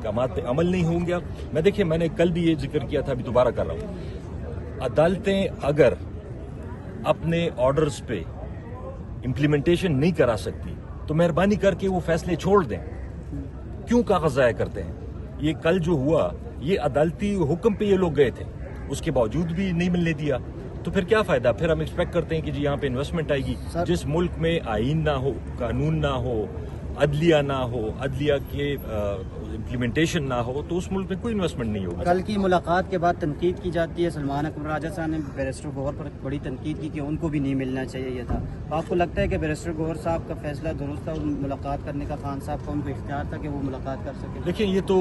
अहकामात पे अमल नहीं होंगे। देखिए मैंने कल भी ये जिक्र किया था, अभी दोबारा कर रहा हूँ, अदालतें अगर अपने ऑर्डर्स पे इम्प्लीमेंटेशन नहीं करा सकती तो मेहरबानी करके वो फैसले छोड़ दें। क्यों कागज ज़ाया करते हैं? ये कल जो हुआ ये अदालती हुक्म पे ये लोग गए थे, उसके बावजूद भी नहीं मिलने दिया, तो फिर क्या फायदा? फिर हम एक्सपेक्ट करते हैं कि जी यहाँ पे इन्वेस्टमेंट आएगी। जिस मुल्क में आईन ना हो, कानून ना हो, अदलिया ना हो, अदलिया के इम्प्लीमेंटेशन ना हो, तो उस मुल्क में कोई इन्वेस्टमेंट नहीं होगा। कल की मुलाकात के बाद तनकीद की जाती है, सलमान अकरम राजा साहब ने बैरिस्टर गौहर पर बड़ी तनकीद की कि उनको भी नहीं मिलना चाहिए था। आपको लगता है कि बैरिस्टर गौहर साहब का फैसला दुरुस्त था, मुलाकात करने का खान साहब का उनको इख्तियार था कि वो मुलाकात कर सके? देखिए ये तो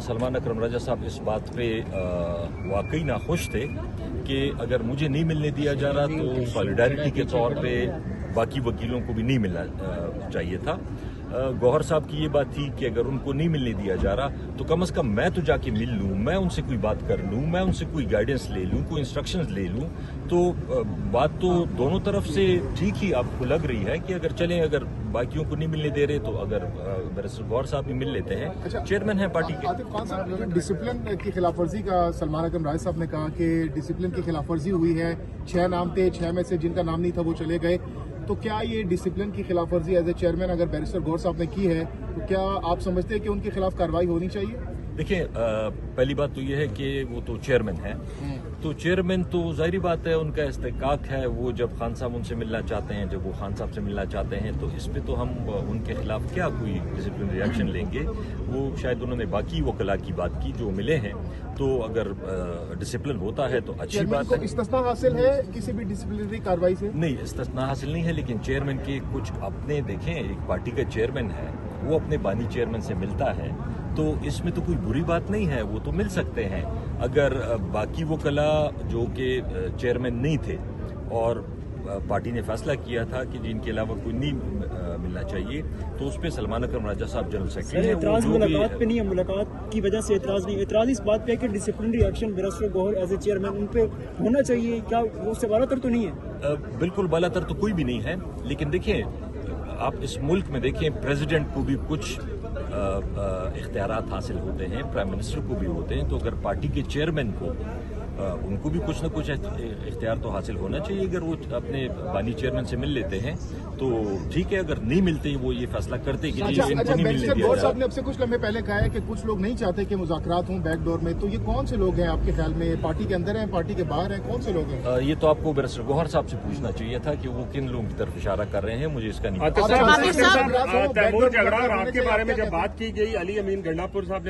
सलमान अकरम राजा साहब इस बात पे वाकई नाखुश थे कि अगर मुझे नहीं मिलने दिया जा रहा तो सॉलिडारिटी के तौर पे बाकी वकीलों को भी नहीं मिलना चाहिए था। गौहर साहब की ये बात थी कि अगर उनको नहीं मिलने दिया जा रहा तो कम से कम मैं तो जाके मिल लूँ, मैं उनसे कोई बात कर लूँ, मैं उनसे कोई गाइडेंस ले लूँ, कोई इंस्ट्रक्शंस ले लूँ। तो बात तो दोनों तरफ से ठीक ही आपको लग रही है कि अगर चलें, अगर बाकियों को नहीं मिलने दे रहे तो अगर बैरिस्टर गौहर साहब भी मिल लेते हैं। अच्छा, चेयरमैन है पार्टी के। आतिफ खान साहब, डिसिप्लिन की खिलाफवर्जी का सलमान अकरम राजा साहब ने कहा कि डिसिप्लिन की खिलाफवर्जी हुई है, 6 नाम थे, 6 में से जिनका नाम नहीं था वो चले गए। तो क्या ये डिसिप्लिन की खिलाफवर्जी एज ए चेयरमैन अगर बैरिस्टर गौहर साहब ने की है तो क्या आप समझते हैं कि उनके खिलाफ कार्रवाई होनी चाहिए? देखिए पहली बात तो ये है कि वो तो चेयरमैन है, तो चेयरमैन तो जाहिर बात है उनका इस्तेकाक है, वो जब खान साहब उनसे मिलना चाहते हैं, जब वो खान साहब से मिलना चाहते हैं, तो इस पे तो हम उनके खिलाफ क्या कोई डिसिप्लिन रिएक्शन लेंगे। वो शायद उन्होंने बाकी वकला की बात की जो मिले हैं, तो अगर डिसिप्लिन होता है तो अच्छी बात है। इस्तिस्ना हासिल है किसी भी डिसिप्लिनरी कार्रवाई से? नहीं, इस्तिस्ना हासिल नहीं है, लेकिन चेयरमैन के कुछ अपने देखें, एक पार्टी का चेयरमैन है, वो अपने बानी चेयरमैन से मिलता है, तो इसमें तो कोई बुरी बात नहीं है, वो तो मिल सकते हैं। अगर बाकी वकला जो कि चेयरमैन नहीं थे और पार्टी ने फैसला किया था कि जिनके अलावा कोई नहीं मिलना चाहिए, तो उस पर सलमान अकरम राजा साहब जनरल सेक्रेटरी हैं। एतराज मुलाकात पे नहीं है, मुलाकात की वजह से एतराज नहीं, एतराज इस बात पे है कि disciplinary action barrister Gohar as a chairman उन पे होना चाहिए। क्या वो उससे बालातर तो नहीं है? बिल्कुल बालातर तो कोई भी नहीं है, लेकिन देखिए आप इस मुल्क में देखें, प्रेसिडेंट को भी कुछ इख्तियारात हासिल होते हैं, प्राइम मिनिस्टर को भी होते हैं, तो अगर पार्टी के चेयरमैन को उनको भी कुछ न कुछ इख्तियार तो हासिल होना चाहिए। अगर वो अपने बानी चेयरमैन से मिल लेते हैं तो ठीक है, अगर नहीं मिलते वो ये फैसला करते कि जी इनको नहीं मिलने दिया गौहर साहब ने अब से कुछ लम्हे पहले कहा है कि कुछ लोग नहीं चाहते कि मुज़ाकरात हों बैकडोर में, तो ये कौन से लोग हैं आपके ख्याल में? पार्टी के अंदर हैं, पार्टी के बाहर हैं, कौन से लोग हैं? ये तो आपको बैरिस्टर गौहर साहब से पूछना चाहिए था कि वो किन लोगों की तरफ इशारा कर रहे हैं, मुझे इसका नहीं पता। तैमूर झगड़ा और आपके बारे में जब बात की गई, अली अमीन गंडापुर साहब ने